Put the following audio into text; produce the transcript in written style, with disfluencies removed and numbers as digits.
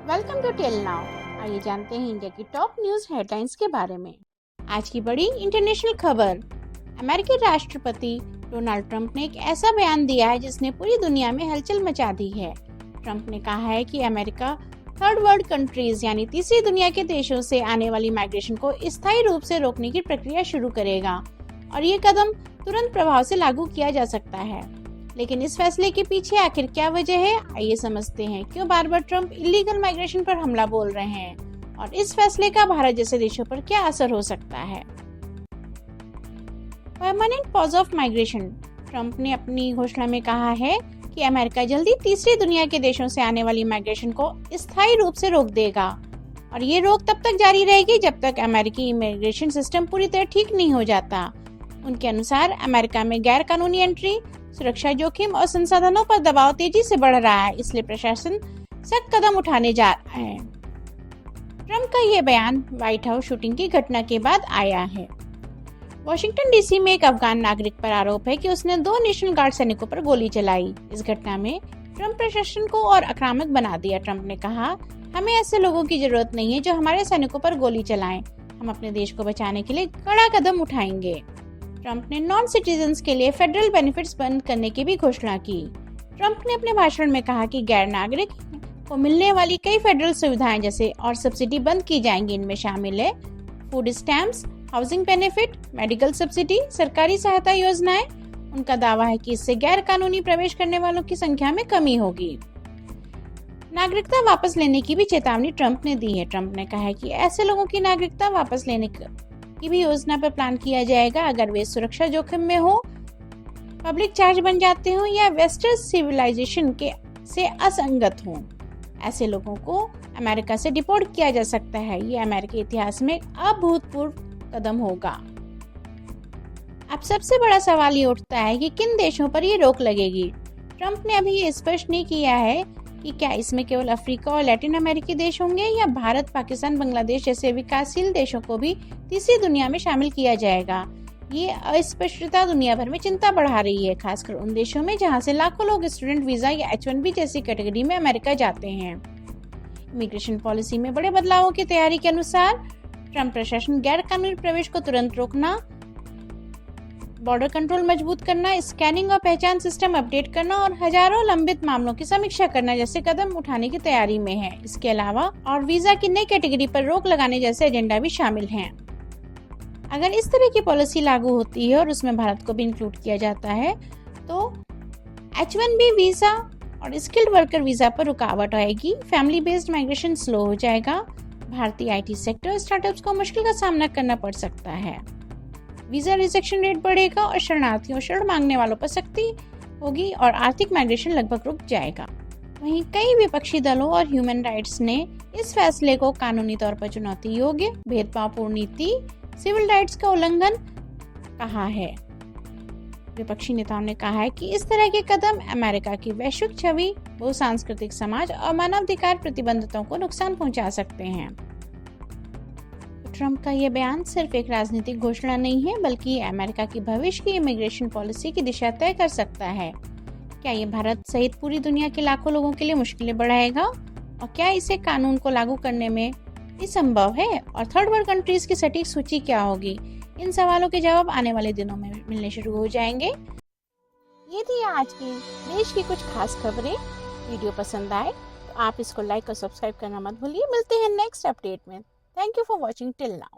Welcome to tell now. आइए जानते हैं इंडिया की टॉप न्यूज हेडलाइंस के बारे में। आज की बड़ी इंटरनेशनल खबर। अमेरिकी राष्ट्रपति डोनाल्ड ट्रंप ने एक ऐसा बयान दिया है जिसने पूरी दुनिया में हलचल मचा दी है। ट्रंप ने कहा है कि अमेरिका थर्ड वर्ल्ड कंट्रीज यानी तीसरी दुनिया के देशों से आने वाली माइग्रेशन को स्थायी रूप से रोकने की प्रक्रिया शुरू करेगा और ये कदम तुरंत प्रभाव से लागू किया जा सकता है। लेकिन इस फैसले के पीछे आखिर क्या वजह है, आइए समझते हैं क्यों बार बार ट्रंप इलीगल माइग्रेशन पर हमला बोल रहे हैं और इस फैसले का भारत जैसे देशों पर क्या असर हो सकता है। Permanent pause of migration. Trump ने अपनी घोषणा में कहा है कि अमेरिका जल्दी तीसरी दुनिया के देशों से आने वाली माइग्रेशन को स्थायी रूप से रोक देगा और ये रोक तब तक जारी रहेगी जब तक अमेरिकी इमिग्रेशन सिस्टम पूरी तरह ठीक नहीं हो जाता। उनके अनुसार अमेरिका में गैर कानूनी एंट्री, सुरक्षा जोखिम और संसाधनों पर दबाव तेजी से बढ़ रहा है, इसलिए प्रशासन सख्त कदम उठाने जा रहा है। ट्रंप का यह बयान व्हाइट हाउस शूटिंग की घटना के बाद आया है। वॉशिंगटन डीसी में एक अफगान नागरिक पर आरोप है कि उसने 2 नेशनल गार्ड सैनिकों पर गोली चलाई। इस घटना में ट्रंप प्रशासन को और आक्रामक बना दिया। ट्रंप ने कहा, हमें ऐसे लोगों की जरूरत नहीं है जो हमारे सैनिकों पर गोली चलाएं। हम अपने देश को बचाने के लिए कड़ा कदम उठाएंगे। ट्रंप ने नॉन सिटीजन्स के लिए फेडरल बेनिफिट्स बंद करने की भी घोषणा की। ट्रंप ने अपने भाषण में कहा कि गैर नागरिक को मिलने वाली कई फेडरल सुविधाएं जैसे और सब्सिडी बंद की जाएंगी। इनमें शामिल है food stamps, housing benefit, medical subsidy, सरकारी सहायता योजनाएं। उनका दावा है कि इससे गैर कानूनी प्रवेश करने वालों की संख्या में कमी होगी। नागरिकता वापस लेने की भी चेतावनी ट्रंप ने दी है। ट्रंप ने कहा है कि ऐसे लोगों की नागरिकता वापस लेने की भी योजना पर प्लान किया जाएगा अगर वे सुरक्षा जोखिम में हो, पब्लिक चार्ज बन जाते हो या वेस्टर्न सिविलाइजेशन के से असंगत हो। ऐसे लोगों को अमेरिका से डिपोर्ट किया जा सकता है। ये अमेरिकी इतिहास में अभूतपूर्व कदम होगा। अब सबसे बड़ा सवाल ये उठता है कि किन देशों पर ये रोक लगेगी। ट्रंप ने अभी ये स्पष्ट नहीं किया है कि क्या इसमें केवल अफ्रीका और लैटिन अमेरिकी देश होंगे या भारत, पाकिस्तान, बांग्लादेश जैसे विकासशील देशों को भी तीसरी दुनिया में शामिल किया जाएगा। ये अस्पष्टता दुनिया भर में चिंता बढ़ा रही है, खासकर उन देशों में जहां से लाखों लोग स्टूडेंट वीजा या H1B जैसी कैटेगरी में अमेरिका जाते हैं। इमिग्रेशन पॉलिसी में बड़े बदलावों की तैयारी के अनुसार ट्रंप प्रशासन गैर कानूनी प्रवेश को तुरंत रोकना, बॉर्डर कंट्रोल मजबूत करना, स्कैनिंग और पहचान सिस्टम अपडेट करना और हजारों लंबित मामलों की समीक्षा करना जैसे कदम उठाने की तैयारी में है। इसके अलावा और वीजा की नई कैटेगरी पर रोक लगाने जैसे एजेंडा भी शामिल हैं। अगर इस तरह की पॉलिसी लागू होती है और उसमें भारत को भी इंक्लूड किया जाता है तो H1B वीजा और स्किल्ड वर्कर वीजा पर रुकावट आएगी, फैमिली बेस्ड माइग्रेशन स्लो हो जाएगा, भारतीय IT सेक्टर स्टार्टअप्स को मुश्किल का सामना करना पड़ सकता है, वीजा रिजेक्शन रेट बढ़ेगा और शरणार्थियों शरण मांगने वालों पर सख्ती होगी और आर्थिक माइग्रेशन लगभग रुक जाएगा। वहीं कई विपक्षी दलों और ह्यूमन राइट्स ने इस फैसले को कानूनी तौर पर चुनौती योग्य, भेदभावपूर्ण नीति, सिविल राइट्स का उल्लंघन कहा है। विपक्षी नेताओं ने कहा है कि इस तरह के कदम अमेरिका की वैश्विक छवि, बहुसांस्कृतिक समाज और मानवाधिकार प्रतिबद्धताओं को नुकसान पहुंचा सकते हैं। ट्रंप का यह बयान सिर्फ एक राजनीतिक घोषणा नहीं है बल्कि अमेरिका की भविष्य की इमिग्रेशन पॉलिसी की दिशा तय कर सकता है। क्या ये भारत सहित पूरी दुनिया के लाखों लोगों के लिए मुश्किलें बढ़ाएगा और क्या इसे कानून को लागू करने में भी संभव है और थर्ड वर्ल्ड कंट्रीज की सटीक सूची क्या होगी? इन सवालों के जवाब आने वाले दिनों में मिलने शुरू हो जाएंगे। ये थी आज की देश की कुछ खास खबरें। वीडियो पसंद आए तो आप इसको लाइक और सब्सक्राइब करना मत भूलिए। मिलते हैं नेक्स्ट अपडेट में। Thank you for watching till now.